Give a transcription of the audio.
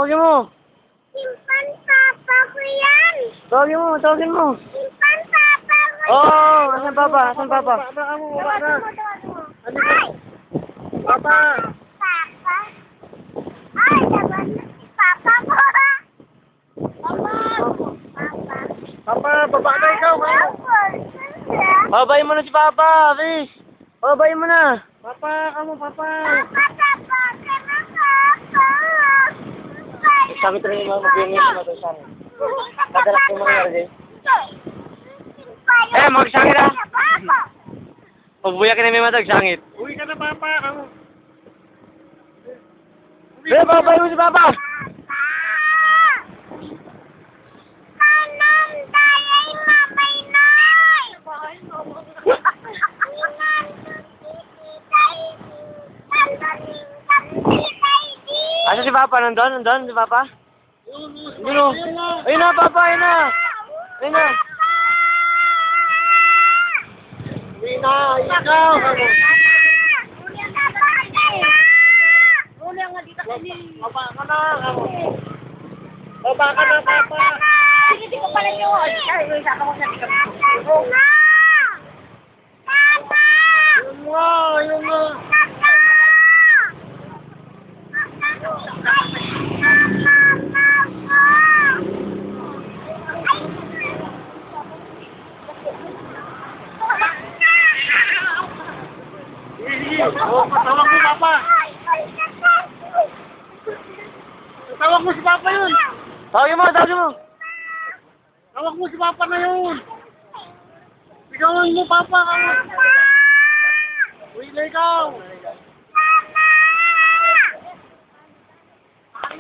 Tawagin mo. Simpan papa ko yan. Tawagin mo, tawagin mo. Simpan papa ko yan. Oo, asan papa? Asan papa? Tawagin mo. Ay! Papa! Papa? Ay, laban na si papa ko. Papa! Papa. Papa, baba na ikaw. Papa. Babayin mo na si Papa, Fish. Babayin mo na. Papa, papa. Papa, papa. Sakit rin yung mga mabingin mo ito sa akin. Madalas yung mga nangyari. Eh, magsangit ah. Pagbuya ka na may matagsangit. Uwi ka na, papa. Eh, babayin mo si Papa. Asa si Papa? Nandun si Papa? Yun o. Ayun na, Papa, ayun na. Ayun na. Ayun na, ikaw. Baba ka na. Baba ka na, Papa. Hindi ko pala yun. Ay, isa ka muna. Ayun nga, ayun nga. Patawag mo, Papa. Tawag mo si Papa yun. Tawagin mo, tawagin mo. Tawag mo si Papa na yun. Sigawan mo, Papa. Uwi na ikaw.